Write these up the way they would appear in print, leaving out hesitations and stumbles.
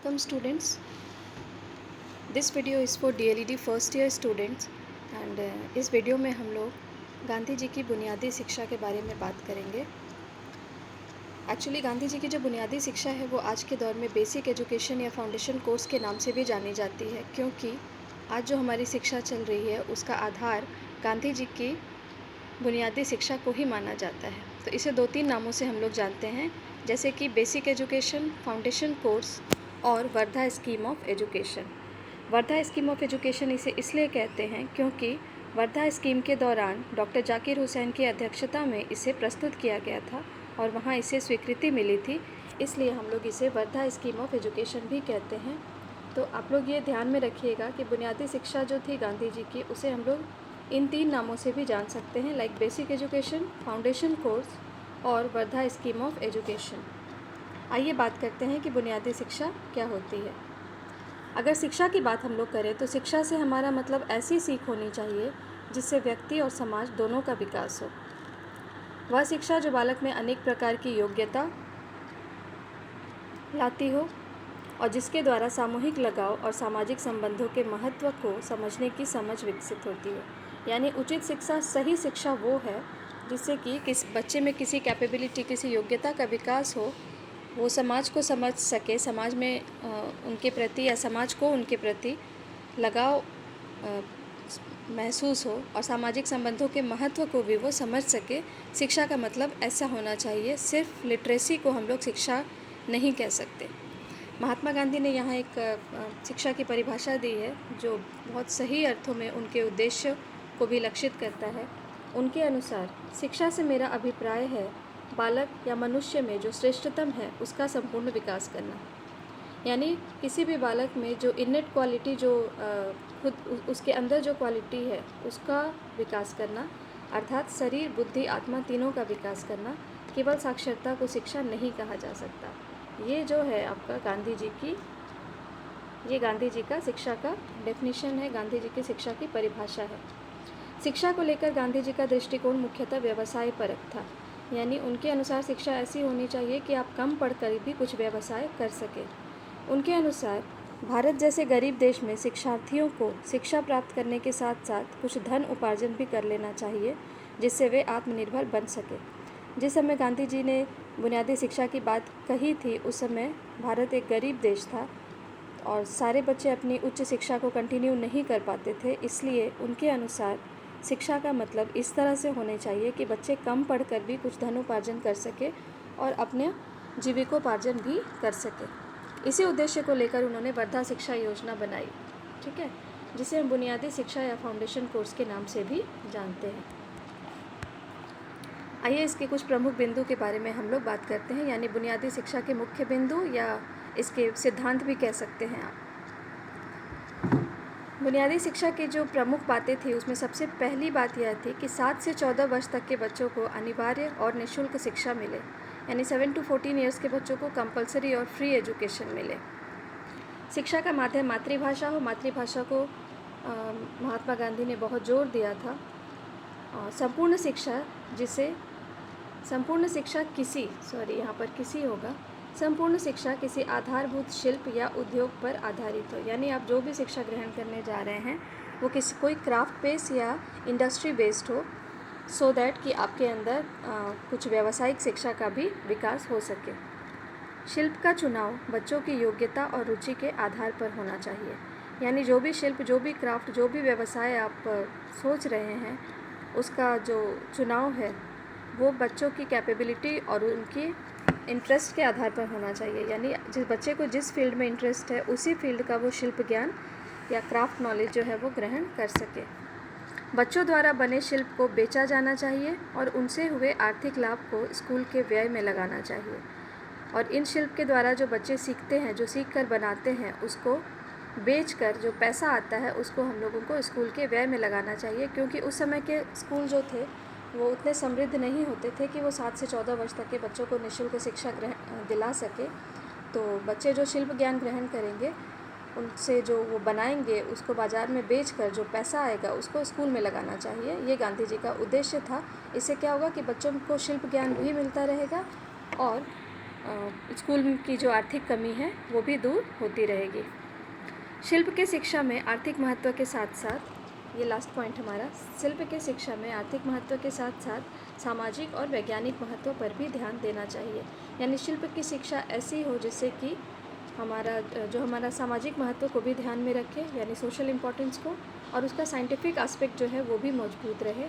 Welcome students. This video is for DLED first year students and इस video में हम लोग गांधी जी की बुनियादी शिक्षा के बारे में बात करेंगे। एक्चुअली गांधी जी की जो बुनियादी शिक्षा है वो आज के दौर में बेसिक एजुकेशन या फाउंडेशन कोर्स के नाम से भी जानी जाती है, क्योंकि आज जो हमारी शिक्षा चल रही है उसका आधार गांधी जी की बुनियादी शिक्षा को ही माना जाता है। तो इसे 2-3 नामों से हम लोग जानते हैं, जैसे कि बेसिक एजुकेशन, फाउंडेशन कोर्स और Wardha scheme of education. Wardha scheme of education इसे इसलिए कहते हैं क्योंकि वर्धा स्कीम के दौरान डॉक्टर जाकिर हुसैन की अध्यक्षता में इसे प्रस्तुत किया गया था और वहाँ इसे स्वीकृति मिली थी, इसलिए हम लोग इसे वर्धा स्कीम ऑफ एजुकेशन भी कहते हैं। तो आप लोग ये ध्यान में रखिएगा कि बुनियादी शिक्षा जो थी गांधी जी की, उसे हम लोग इन 3 नामों से भी जान सकते हैं, like basic education, foundation course और वर्धा स्कीम ऑफ एजुकेशन। आइए बात करते हैं कि बुनियादी शिक्षा क्या होती है। अगर शिक्षा की बात हम लोग करें तो शिक्षा से हमारा मतलब ऐसी सीख होनी चाहिए जिससे व्यक्ति और समाज दोनों का विकास हो। वह शिक्षा जो बालक में अनेक प्रकार की योग्यता लाती हो और जिसके द्वारा सामूहिक लगाव और सामाजिक संबंधों के महत्व को समझने की समझ विकसित होती है। यानी उचित शिक्षा, सही शिक्षा वो है जिससे कि किस बच्चे में किसी कैपेबिलिटी, किसी योग्यता का विकास हो, वो समाज को समझ सके, समाज में उनके प्रति या समाज को उनके प्रति लगाव महसूस हो और सामाजिक संबंधों के महत्व को भी वो समझ सके। शिक्षा का मतलब ऐसा होना चाहिए। सिर्फ लिटरेसी को हम लोग शिक्षा नहीं कह सकते। महात्मा गांधी ने यहाँ एक शिक्षा की परिभाषा दी है जो बहुत सही अर्थों में उनके उद्देश्य को भी लक्षित करता है। उनके अनुसार शिक्षा से मेरा अभिप्राय है बालक या मनुष्य में जो श्रेष्ठतम है उसका संपूर्ण विकास करना। यानी किसी भी बालक में जो इनेट क्वालिटी, जो खुद उसके अंदर जो क्वालिटी है उसका विकास करना, अर्थात शरीर, बुद्धि, आत्मा तीनों का विकास करना। केवल साक्षरता को शिक्षा नहीं कहा जा सकता। ये जो है आपका गांधी जी का शिक्षा का डेफिनेशन है, गांधी जी की शिक्षा की परिभाषा है। शिक्षा को लेकर गांधी जी का दृष्टिकोण मुख्यतः व्यवसाय परक था। यानी उनके अनुसार शिक्षा ऐसी होनी चाहिए कि आप कम पढ़कर भी कुछ व्यवसाय कर सकें। उनके अनुसार भारत जैसे गरीब देश में शिक्षार्थियों को शिक्षा प्राप्त करने के साथ साथ कुछ धन उपार्जन भी कर लेना चाहिए, जिससे वे आत्मनिर्भर बन सके। जिस समय गांधी जी ने बुनियादी शिक्षा की बात कही थी उस समय भारत एक गरीब देश था और सारे बच्चे अपनी उच्च शिक्षा को कंटिन्यू नहीं कर पाते थे। इसलिए उनके अनुसार शिक्षा का मतलब इस तरह से होने चाहिए कि बच्चे कम पढ़कर भी कुछ धनोपार्जन कर सके और अपने जीविकोपार्जन भी कर सके। इसी उद्देश्य को लेकर उन्होंने वर्धा शिक्षा योजना बनाई, ठीक है, जिसे हम बुनियादी शिक्षा या फाउंडेशन कोर्स के नाम से भी जानते हैं। आइए इसके कुछ प्रमुख बिंदु के बारे में हम लोग बात करते हैं, यानी बुनियादी शिक्षा के मुख्य बिंदु या इसके सिद्धांत भी कह सकते हैं आप। बुनियादी शिक्षा की जो प्रमुख बातें थी उसमें सबसे पहली बात यह थी कि 7 से 14 वर्ष तक के बच्चों को अनिवार्य और निःशुल्क शिक्षा मिले। यानी 7 to 14 ईयर्स के बच्चों को कंपलसरी और फ्री एजुकेशन मिले। शिक्षा का माध्यम मातृभाषा हो। मातृभाषा को महात्मा गांधी ने बहुत जोर दिया था। संपूर्ण शिक्षा संपूर्ण शिक्षा किसी आधारभूत शिल्प या उद्योग पर आधारित हो। यानी आप जो भी शिक्षा ग्रहण करने जा रहे हैं वो कोई क्राफ्ट बेस्ड या इंडस्ट्री बेस्ड हो, सो दैट कि आपके अंदर कुछ व्यावसायिक शिक्षा का भी विकास हो सके। शिल्प का चुनाव बच्चों की योग्यता और रुचि के आधार पर होना चाहिए। यानी जो भी शिल्प, जो भी क्राफ्ट, जो भी व्यवसाय आप सोच रहे हैं उसका जो चुनाव है वो बच्चों की कैपेबिलिटी और उनकी इंटरेस्ट के आधार पर होना चाहिए। यानी जिस बच्चे को जिस फील्ड में इंटरेस्ट है उसी फील्ड का वो शिल्प ज्ञान या क्राफ्ट नॉलेज जो है वो ग्रहण कर सके। बच्चों द्वारा बने शिल्प को बेचा जाना चाहिए और उनसे हुए आर्थिक लाभ को स्कूल के व्यय में लगाना चाहिए। और इन शिल्प के द्वारा जो बच्चे सीखते हैं, जो सीख कर बनाते हैं, उसको बेचकर जो पैसा आता है उसको हम लोगों को स्कूल के व्यय में लगाना चाहिए, क्योंकि उस समय के स्कूल जो थे वो उतने समृद्ध नहीं होते थे कि वो 7 से 14 वर्ष तक के बच्चों को निःशुल्क शिक्षा दिला सके। तो बच्चे जो शिल्प ज्ञान ग्रहण करेंगे उनसे जो वो बनाएंगे उसको बाज़ार में बेचकर जो पैसा आएगा उसको स्कूल में लगाना चाहिए। ये गांधी जी का उद्देश्य था। इससे क्या होगा कि बच्चों को शिल्प ज्ञान भी मिलता रहेगा और स्कूल की जो आर्थिक कमी है वो भी दूर होती रहेगी। शिल्प के शिक्षा में आर्थिक महत्व के साथ साथ, ये लास्ट पॉइंट हमारा, शिल्प के शिक्षा में आर्थिक महत्व के साथ साथ सामाजिक और वैज्ञानिक महत्व पर भी ध्यान देना चाहिए। यानी शिल्प की शिक्षा ऐसी हो जिससे कि हमारा सामाजिक महत्व को भी ध्यान में रखे, यानी सोशल इम्पोर्टेंस को, और उसका साइंटिफिक एस्पेक्ट जो है वो भी मजबूत रहे।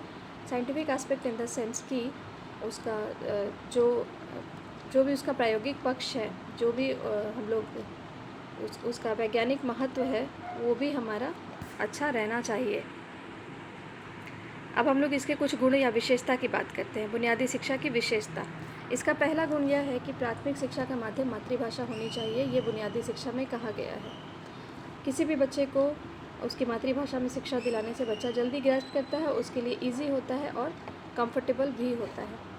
Scientific aspect in the sense कि उसका जो भी उसका प्रायोगिक पक्ष है, जो भी हम लोग उसका वैज्ञानिक महत्व है, वो भी हमारा अच्छा रहना चाहिए। अब हम लोग इसके कुछ गुण या विशेषता की बात करते हैं। बुनियादी शिक्षा की विशेषता, इसका पहला गुण यह है कि प्राथमिक शिक्षा का माध्यम मातृभाषा होनी चाहिए। ये बुनियादी शिक्षा में कहा गया है। किसी भी बच्चे को उसकी मातृभाषा में शिक्षा दिलाने से बच्चा जल्दी ग्रैस्प करता है, उसके लिए ईजी होता है और कंफर्टेबल भी होता है।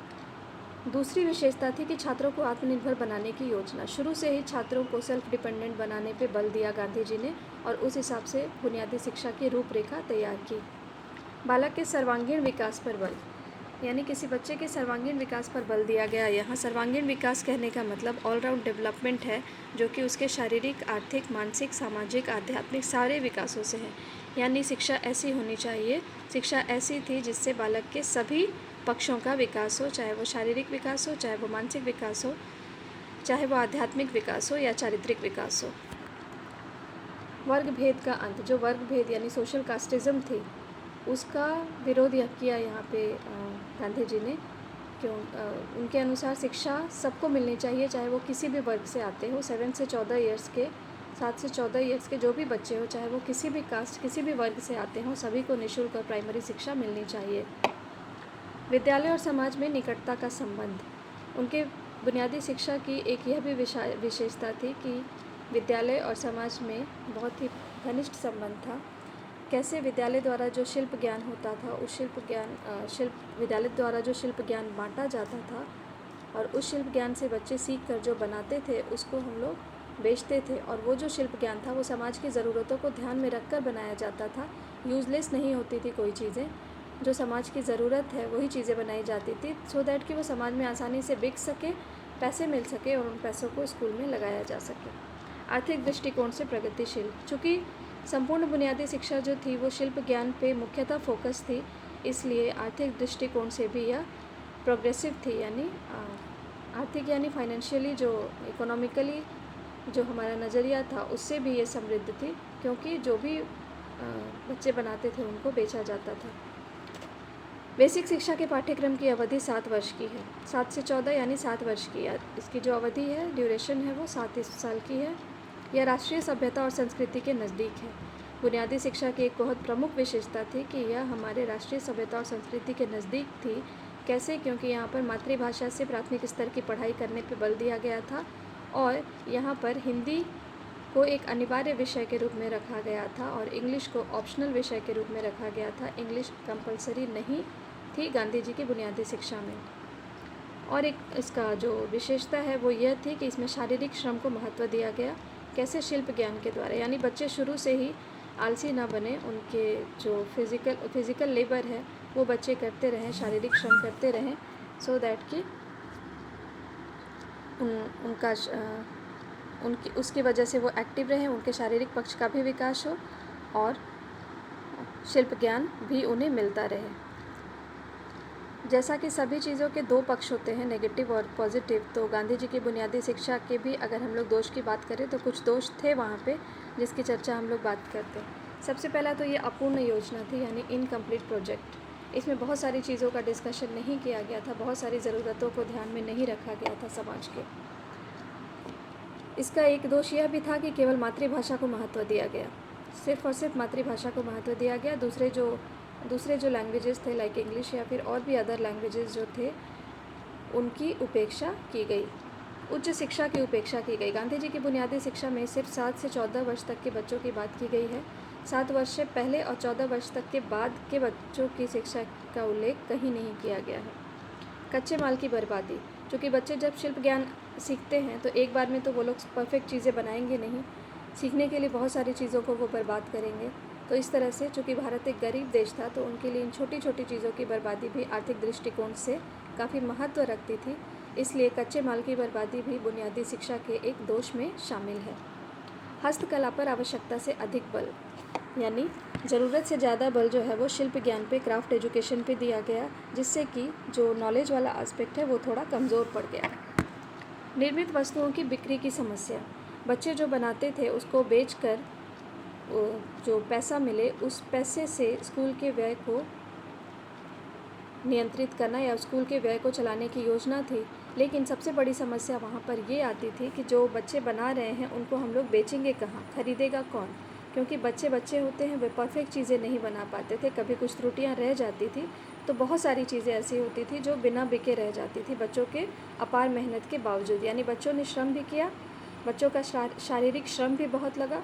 दूसरी विशेषता थी कि छात्रों को आत्मनिर्भर बनाने की योजना। शुरू से ही छात्रों को सेल्फ डिपेंडेंट बनाने पे बल दिया गांधी जी ने, और उस हिसाब से बुनियादी शिक्षा की रूपरेखा तैयार की। बालक के सर्वांगीण विकास पर बल, यानी किसी बच्चे के सर्वांगीण विकास पर बल दिया गया। यहाँ सर्वांगीण विकास कहने का मतलब ऑलराउंड डेवलपमेंट है, जो कि उसके शारीरिक, आर्थिक, मानसिक, सामाजिक, आध्यात्मिक सारे विकासों से है। यानी शिक्षा ऐसी होनी चाहिए, शिक्षा ऐसी थी जिससे बालक के सभी पक्षों का विकास हो, चाहे वो शारीरिक विकास हो, चाहे वो मानसिक विकास हो, चाहे वो आध्यात्मिक विकास हो या चारित्रिक विकास हो। वर्ग भेद का अंत, जो वर्ग भेद यानी सोशल कास्टिज़म थी, उसका विरोध किया यहाँ पे गांधी जी ने। उनके अनुसार शिक्षा सबको मिलनी चाहिए, चाहे वो किसी भी वर्ग से आते हो। 7 से 14 ईयर्स के 7 से 14 ईयर्स के जो भी बच्चे हो, चाहे वो किसी भी कास्ट, किसी भी वर्ग से आते हों, सभी को निःशुल्क और प्राइमरी शिक्षा मिलनी चाहिए। विद्यालय और समाज में निकटता का संबंध, उनके बुनियादी शिक्षा की एक यह भी विशेषता थी कि विद्यालय और समाज में बहुत ही घनिष्ठ संबंध था। कैसे विद्यालय द्वारा जो शिल्प ज्ञान होता था, उस विद्यालय द्वारा जो शिल्प ज्ञान बांटा जाता था, और उस शिल्प ज्ञान से बच्चे सीख कर जो बनाते थे उसको हम लोग बेचते थे, और वो जो शिल्प ज्ञान था वो समाज की ज़रूरतों को ध्यान में रख कर बनाया जाता था। यूज़लेस नहीं होती थी कोई चीज़ें, जो समाज की ज़रूरत है वही चीज़ें बनाई जाती थी, सो दैट कि वो समाज में आसानी से बिक सके, पैसे मिल सके और उन पैसों को स्कूल में लगाया जा सके। आर्थिक दृष्टिकोण से प्रगतिशील, चूँकि संपूर्ण बुनियादी शिक्षा जो थी वो शिल्प ज्ञान पे मुख्यतः फोकस थी, इसलिए आर्थिक दृष्टिकोण से भी यह प्रोग्रेसिव थी। यानी आर्थिक यानी फाइनेंशियली, जो इकोनॉमिकली जो हमारा नज़रिया था उससे भी ये समृद्ध थी, क्योंकि जो भी बच्चे बनाते थे उनको बेचा जाता था। बेसिक शिक्षा के पाठ्यक्रम की अवधि 7 वर्ष की है। 7 से 14 यानी 7 वर्ष की है। इसकी जो अवधि है, ड्यूरेशन है, वो 7 साल की है। यह राष्ट्रीय सभ्यता और संस्कृति के नज़दीक है। बुनियादी शिक्षा की एक बहुत प्रमुख विशेषता थी कि यह हमारे राष्ट्रीय सभ्यता और संस्कृति के नज़दीक थी। कैसे? क्योंकि यहाँ पर मातृभाषा से प्राथमिक स्तर की पढ़ाई करने पर बल दिया गया था, और यहाँ पर हिंदी को एक अनिवार्य विषय के रूप में रखा गया था और इंग्लिश को ऑप्शनल विषय के रूप में रखा गया था। इंग्लिश कंपलसरी नहीं थी गांधी जी की बुनियादी शिक्षा में। और एक इसका जो विशेषता है वो यह थी कि इसमें शारीरिक श्रम को महत्व दिया गया। कैसे? शिल्प ज्ञान के द्वारा, यानी बच्चे शुरू से ही आलसी ना बने, उनके जो फिज़िकल लेबर है वो बच्चे करते रहें, शारीरिक श्रम करते रहें, सो दैट कि उसकी वजह से वो एक्टिव रहें, उनके शारीरिक पक्ष का भी विकास हो और शिल्प ज्ञान भी उन्हें मिलता रहे। जैसा कि सभी चीज़ों के 2 पक्ष होते हैं, नेगेटिव और पॉजिटिव, तो गांधी जी की बुनियादी शिक्षा के भी अगर हम लोग दोष की बात करें तो कुछ दोष थे वहाँ पे, जिसकी चर्चा हम लोग बात करते हैं। सबसे पहला तो ये अपूर्ण योजना थी, यानी इनकम्प्लीट प्रोजेक्ट। इसमें बहुत सारी चीज़ों का डिस्कशन नहीं किया गया था, बहुत सारी ज़रूरतों को ध्यान में नहीं रखा गया था समाज के। इसका एक दोष यह भी था कि केवल मातृभाषा को महत्व दिया गया, सिर्फ़ और सिर्फ मातृभाषा को महत्व दिया गया। दूसरे जो लैंग्वेजेस थे, लाइक इंग्लिश या फिर और भी अदर लैंग्वेजेस जो थे, उनकी उपेक्षा की गई, उच्च शिक्षा की उपेक्षा की गई। गांधी जी की बुनियादी शिक्षा में सिर्फ 7 से 14 वर्ष तक के बच्चों की बात की गई है। 7 वर्ष से पहले और 14 वर्ष तक के बाद के बच्चों की शिक्षा का उल्लेख कहीं नहीं किया गया है। कच्चे माल की बर्बादी, क्योंकि बच्चे जब शिल्प ज्ञान सीखते हैं तो एक बार में तो वो लोग परफेक्ट चीज़ें बनाएंगे नहीं, सीखने के लिए बहुत सारी चीज़ों को वो बर्बाद करेंगे। तो इस तरह से, चूँकि भारत एक गरीब देश था, तो उनके लिए इन छोटी छोटी चीज़ों की बर्बादी भी आर्थिक दृष्टिकोण से काफ़ी महत्व रखती थी। इसलिए कच्चे माल की बर्बादी भी बुनियादी शिक्षा के एक दोष में शामिल है। हस्तकला पर आवश्यकता से अधिक बल, यानी ज़रूरत से ज़्यादा बल जो है वो शिल्प ज्ञान पे, क्राफ्ट एजुकेशन पे दिया गया, जिससे कि जो नॉलेज वाला एस्पेक्ट है वो थोड़ा कमज़ोर पड़ गया। निर्मित वस्तुओं की बिक्री की समस्या, बच्चे जो बनाते थे उसको बेचकर जो पैसा मिले उस पैसे से स्कूल के व्यय को नियंत्रित करना या स्कूल के व्यय को चलाने की योजना थी। लेकिन सबसे बड़ी समस्या वहाँ पर ये आती थी कि जो बच्चे बना रहे हैं उनको हम लोग बेचेंगे कहाँ, खरीदेगा कौन? क्योंकि बच्चे बच्चे होते हैं, वे परफेक्ट चीज़ें नहीं बना पाते थे, कभी कुछ त्रुटियाँ रह जाती थी, तो बहुत सारी चीज़ें ऐसी होती थी जो बिना बिके रह जाती थी बच्चों के अपार मेहनत के बावजूद। यानी बच्चों ने श्रम भी किया, बच्चों का शारीरिक श्रम भी बहुत लगा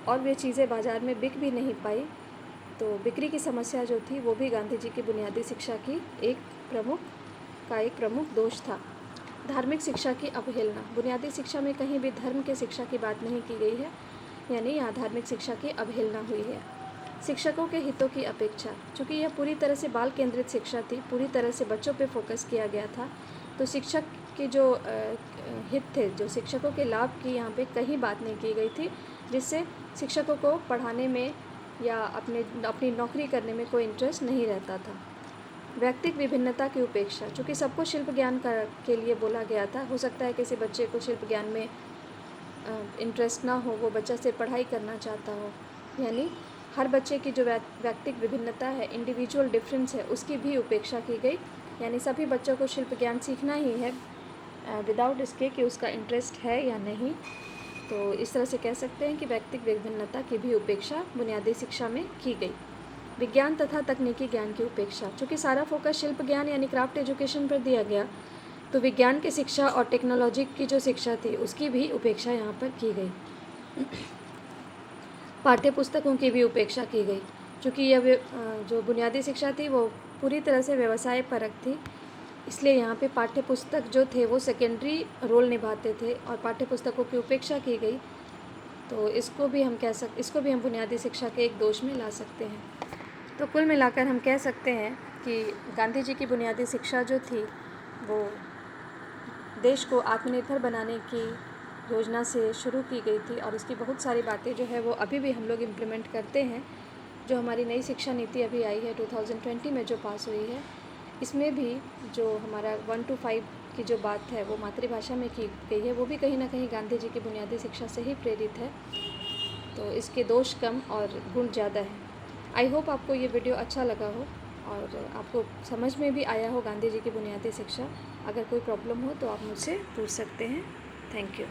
और वे चीज़ें बाज़ार में बिक भी नहीं पाई। तो बिक्री की समस्या जो थी वो भी गांधी जी की बुनियादी शिक्षा की एक प्रमुख दोष था। धार्मिक शिक्षा की अवहेलना, बुनियादी शिक्षा में कहीं भी धर्म के शिक्षा की बात नहीं की गई है, यानी यहाँ धार्मिक शिक्षा की अवहेलना हुई है। शिक्षकों के हितों की अपेक्षा, चूँकि यह पूरी तरह से बाल केंद्रित शिक्षा थी, पूरी तरह से बच्चों पे फोकस किया गया था, तो शिक्षक के जो हित थे, जो शिक्षकों के लाभ की यहाँ पे कहीं बात नहीं की गई थी, जिससे शिक्षकों को पढ़ाने में या अपनी नौकरी करने में कोई इंटरेस्ट नहीं रहता था। व्यक्तिगत विभिन्नता की उपेक्षा, चूँकि सबको शिल्प ज्ञान के लिए बोला गया था, हो सकता है किसी बच्चे को शिल्प ज्ञान में इंटरेस्ट ना हो, वो बच्चा सिर्फ पढ़ाई करना चाहता हो, यानी हर बच्चे की जो व्यक्तिगत विभिन्नता है, इंडिविजुअल डिफरेंस है, उसकी भी उपेक्षा की गई। यानी सभी बच्चों को शिल्प ज्ञान सीखना ही है विदाउट इसके कि उसका इंटरेस्ट है या नहीं। तो इस तरह से कह सकते हैं कि व्यक्तिगत विभिन्नता की भी उपेक्षा बुनियादी शिक्षा में की गई। विज्ञान तथा तकनीकी ज्ञान की उपेक्षा, चूँकि सारा फोकस शिल्प ज्ञान यानी क्राफ्ट एजुकेशन पर दिया गया, तो विज्ञान की शिक्षा और टेक्नोलॉजी की जो शिक्षा थी उसकी भी उपेक्षा यहाँ पर की गई। पाठ्य पुस्तकों की भी उपेक्षा की गई, चूँकि यह जो बुनियादी शिक्षा थी वो पूरी तरह से व्यवसाय परक थी, इसलिए यहाँ पे पाठ्य पुस्तक जो थे वो सेकेंडरी रोल निभाते थे और पाठ्य पुस्तकों की उपेक्षा की गई। तो इसको भी हम बुनियादी शिक्षा के एक दोष में ला सकते हैं। तो कुल मिलाकर हम कह सकते हैं कि गांधी जी की बुनियादी शिक्षा जो थी वो देश को आत्मनिर्भर बनाने की योजना से शुरू की गई थी और इसकी बहुत सारी बातें जो है वो अभी भी हम लोग इम्प्लीमेंट करते हैं। जो हमारी नई शिक्षा नीति अभी आई है 2020 में जो पास हुई है, इसमें भी जो हमारा 1 to 5 की जो बात है वो मातृभाषा में की गई है, वो भी कहीं ना कहीं गांधी जी की बुनियादी शिक्षा से ही प्रेरित है। तो इसके दोष कम और गुण ज़्यादा है। आई होप आपको ये वीडियो अच्छा लगा हो और आपको समझ में भी आया हो गांधी जी की बुनियादी शिक्षा। अगर कोई प्रॉब्लम हो तो आप मुझसे पूछ सकते हैं। Thank you.